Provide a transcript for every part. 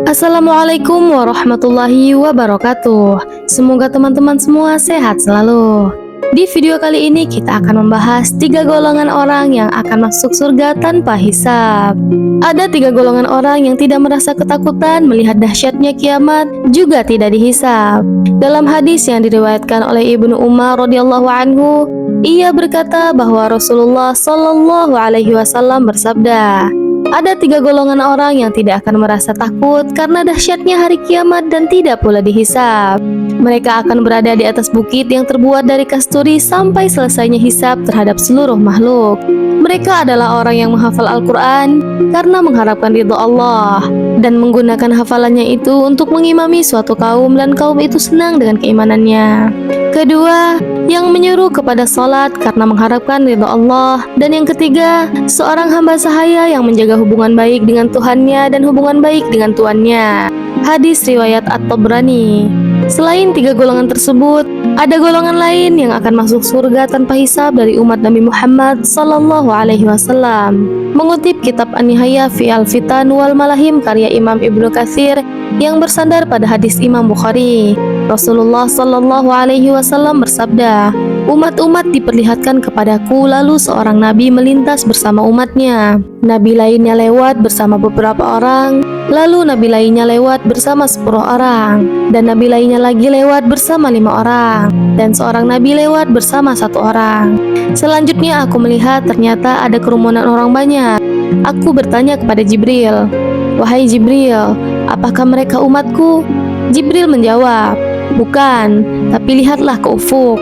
Assalamualaikum warahmatullahi wabarakatuh. Semoga teman-teman semua sehat selalu. Di video kali ini kita akan membahas 3 golongan orang yang akan masuk surga tanpa hisab. Ada 3 golongan orang yang tidak merasa ketakutan melihat dahsyatnya kiamat, juga tidak dihisab. Dalam hadis yang diriwayatkan oleh Ibnu Umar radhiyallahu anhu, ia berkata bahwa Rasulullah Shallallahu alaihi wasallam bersabda, ada 3 golongan orang yang tidak akan merasa takut karena dahsyatnya hari kiamat dan tidak pula dihisab. Mereka akan berada di atas bukit yang terbuat dari kasturi sampai selesainya hisab terhadap seluruh makhluk. Mereka adalah orang yang menghafal Al-Quran karena mengharapkan ridho Allah dan menggunakan hafalannya itu untuk mengimami suatu kaum dan kaum itu senang dengan keimanannya. Kedua, yang menyuruh kepada salat karena mengharapkan ridho Allah. Dan yang ketiga, seorang hamba sahaya yang menjaga hubungan baik dengan Tuhannya dan hubungan baik dengan tuannya. Hadis riwayat At-Tabrani. Selain 3 golongan tersebut, ada golongan lain yang akan masuk surga tanpa hisab dari umat Nabi Muhammad Sallallahu Alaihi Wasallam. Mengutip kitab An-Nihayah fi Al-Fitan wal Malahim karya Imam Ibnu Katsir yang bersandar pada hadis Imam Bukhari, Rasulullah Sallallahu Alaihi Wasallam bersabda, umat-umat diperlihatkan kepadaku, lalu seorang nabi melintas bersama umatnya. Nabi lainnya lewat bersama beberapa orang, lalu nabi lainnya lewat bersama 10 orang, dan nabi lainnya lagi lewat bersama 5 orang, dan seorang nabi lewat bersama 1 orang. Selanjutnya aku melihat ternyata ada kerumunan orang banyak. Aku bertanya kepada Jibril, wahai Jibril, apakah mereka umatku? Jibril menjawab, bukan, tapi lihatlah ke ufuk.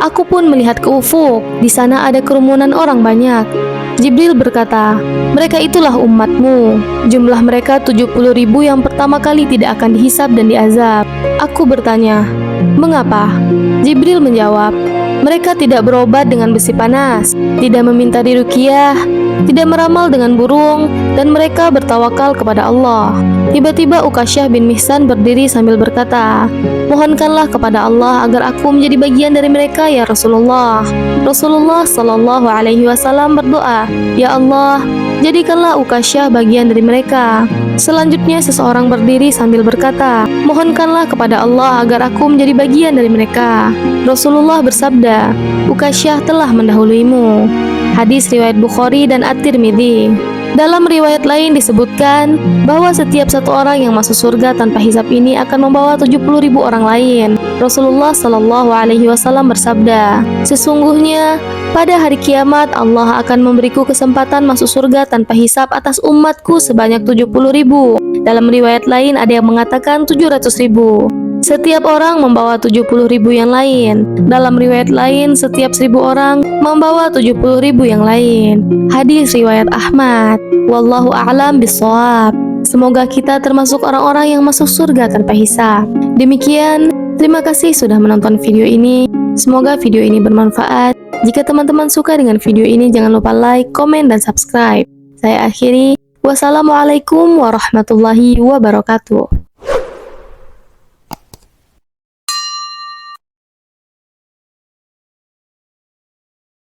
Aku pun melihat ke ufuk, di sana ada kerumunan orang banyak. Jibril berkata, mereka itulah umatmu. Jumlah mereka 70.000 yang pertama kali tidak akan dihisab dan diazab. Aku bertanya, mengapa? Jibril menjawab, mereka tidak berobat dengan besi panas, tidak meminta diruqyah, tidak meramal dengan burung, dan mereka bertawakal kepada Allah. Tiba-tiba Ukasyah bin Mihsan berdiri sambil berkata, mohonkanlah kepada Allah agar aku menjadi bagian dari mereka ya Rasulullah. Rasulullah Sallallahu Alaihi Wasallam berdoa, ya Allah, jadikanlah Ukasyah bagian dari mereka. Selanjutnya seseorang berdiri sambil berkata, mohonkanlah kepada Allah agar aku menjadi bagian dari mereka. Rasulullah bersabda, Ukasyah telah mendahuluimu. Hadis riwayat Bukhari dan At-Tirmidzi. Dalam riwayat lain disebutkan bahwa setiap satu orang yang masuk surga tanpa hisab ini akan membawa 70.000 orang lain. Rasulullah Shallallahu Alaihi Wasallam bersabda, sesungguhnya pada hari kiamat Allah akan memberiku kesempatan masuk surga tanpa hisab atas umatku sebanyak 70.000. Dalam riwayat lain ada yang mengatakan 700.000. Setiap orang membawa 70.000 yang lain. Dalam riwayat lain, setiap 1.000 orang membawa 70.000 yang lain. Hadis riwayat Ahmad. Wallahu a'lam bishawab. Semoga kita termasuk orang-orang yang masuk surga tanpa hisab. Demikian, terima kasih sudah menonton video ini. Semoga video ini bermanfaat. Jika teman-teman suka dengan video ini, jangan lupa like, komen, dan subscribe. Saya akhiri. Wassalamualaikum warahmatullahi wabarakatuh.